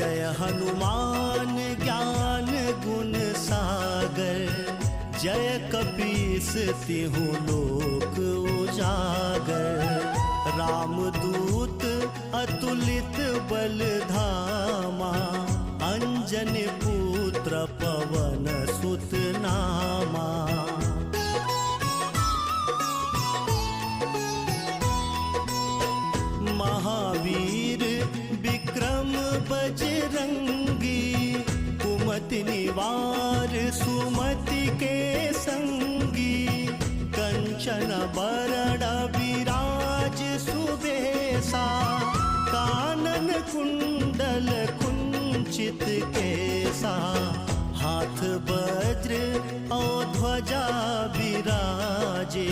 जय हनुमान ज्ञान गुण सागर, जय कपीस तिहु लोक उजागर। रामदूत अतुलित बल धामा, अंजनी पुत्र पवन सुत नामा। महावीर विक्रम बजरंगी, कुमति निवार सुमति के संगी। कंचन बरन विराज सुबेसा, कानन कुंडल कुंचित केसा। हाथ वज्र और ध्वजा विराजे,